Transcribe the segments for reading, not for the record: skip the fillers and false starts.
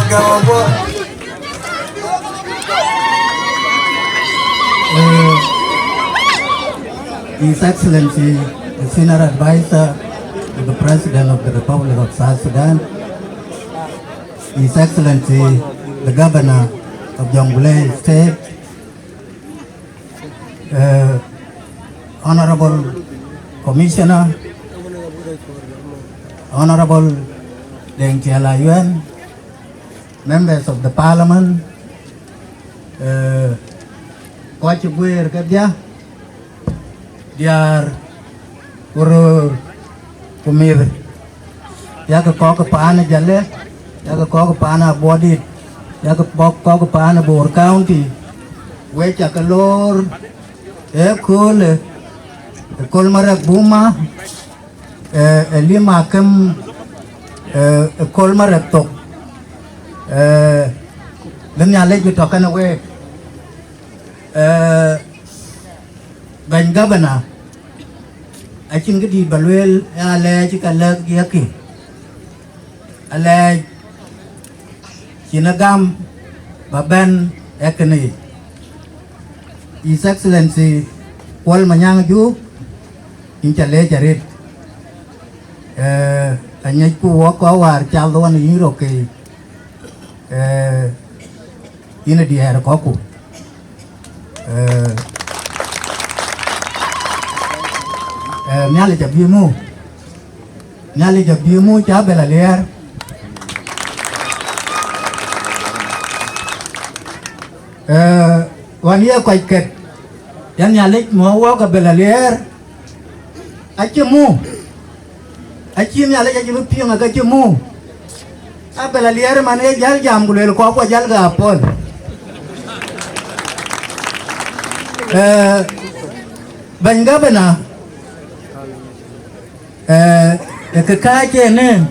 His Excellency, the Senior Advisor to the President of the Republic of South Sudan, His Excellency, the Governor of Jonglei State, Honorable Commissioner, Honorable Deng Tiala Yuan, members of the Parliament, Kochibwe Kerja, Diar Uru Kumir, Yaka Koka Pana Jale, Yaka Koka Pana Body, Yaka Koka Pana Bor County, Wechakalor, Ekul, Kolmarak Buma, Lima Kem, Kolmarak Tok. Then I let you talk away. Ben Governor, I think the Baluel, Alej, Yaki, Alej, Chinagam, Baban, Ekani, His Excellency, Paul Manyang Ju, in Chale Jarit, and yet to walk over Chaldoan in Europe, in a dear cocoa. Nyali jabimu, nyali jabimu chabela liar. Wania koi ket, yang nyali mau waka bela liar. Acimu, acim nyali jabimu piang agak cimu. Abela liar mana jal jam gulel kau apa jal gapon. Bangga bena. Kekaje ne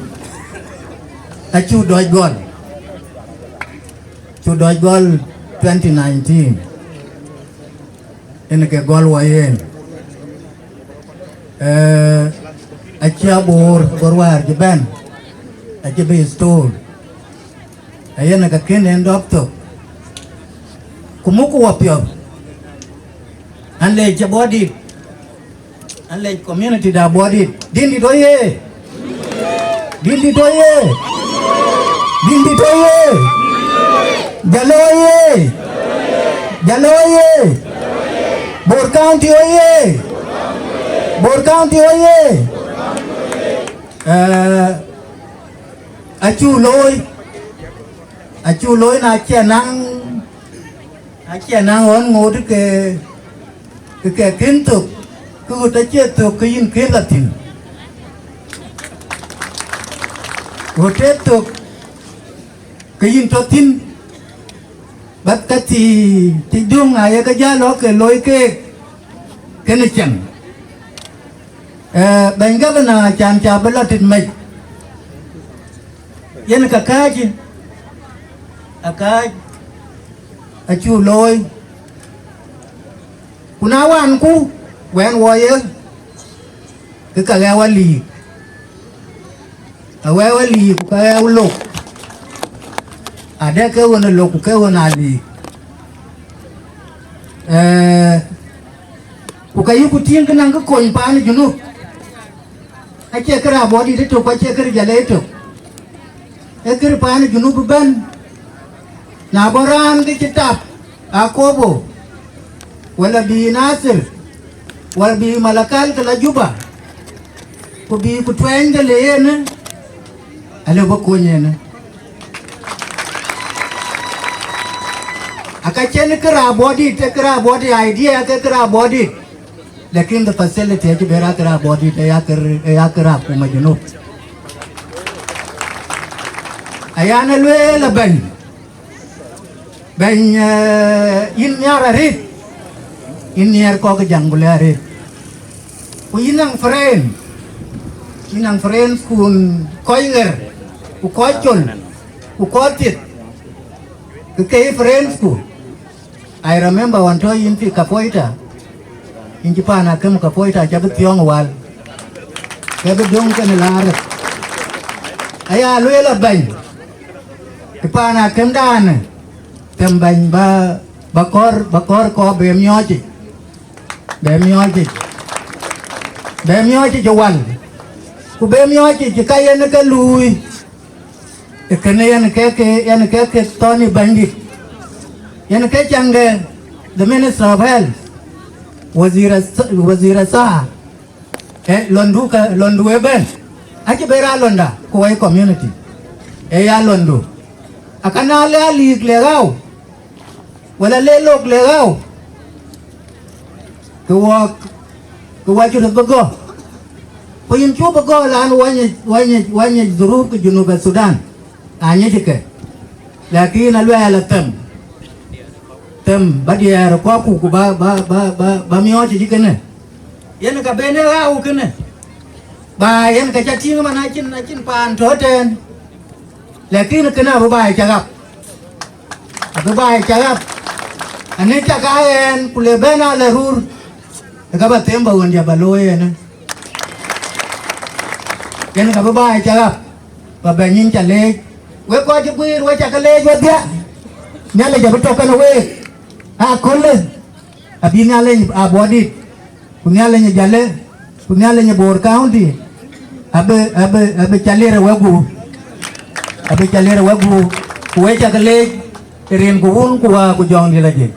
acu doi gol 2019 ini ke gol wayen acia borwar jeban acia be store ayana ka kenen doctor kumuku wapyo anle jabodi anle community da body dindi doye dindi doye dindi doye jaloye jaloye Bor County oye Bor County oye acu loy na chia nang on ngod ke kintuk cứ ta chết tôi cái in kia là thìn, rồi chết tôi cái in cho thìn, bắt cái thì dung ai cái giá nó cái lối cái này chẳng, bên cái bên nào chàng chàng bên là thìn mày, yên cái gì, chú lối, cô nào ăn cô quen warrior cái cà gheo lì gheo lì cà gheo lục ada cái one lục cái one lì cái yêu cụ tiên cái năng cái coin pa này chứ ai chơi cái nào body đấy chụp ai chơi cái gì đấy chụp cái pa này chứ bên naboran cái cetap akobo wala bi nasir wala bi malakal kala juba ko bi ku twenge len ale ba ko nyene aka chen kra body te kra body idea ke kra body lekin the facility ke bera kra body te ya kra ku majnu ayana le la ben in nyara rit in nyar ko ke janggulare ku inang friend kun koinger ku kochol ku kotit ke friends ku I remember one time in Kapoita in Japan akam Kapoita jabut tiong wal ke bedong kan lar aya luela ban kepana kemdan temban bakor ko bemyoji jawal ku bemyoji kayen ka lui kene yan ke Tony Bandit yan ke change the Minister of Health wazira sa londu eben aje bera londa ko ay community ya londu akana le alik legao wala lelok legao kuwa chuda bago poyin chu bago lan wanya zuruf ke Junub Sudan anya jike lakini alwa ala tem badia ko ku ba miyo jike ne yan ka bene rau kene ba yan ka chatinga mana chin pan toten lakini kena babai cagap ane cagaen kule bena lerur ka temba wonja baloye ne yan ka babai cagap ba benin chale we ko jibir we chakale we dia nyale ja betokan we kolle abinale abodit punyale nya jale punyale nya bor county abe chalere wagu kuwe chakale rin kuun kuwa kujong di lagi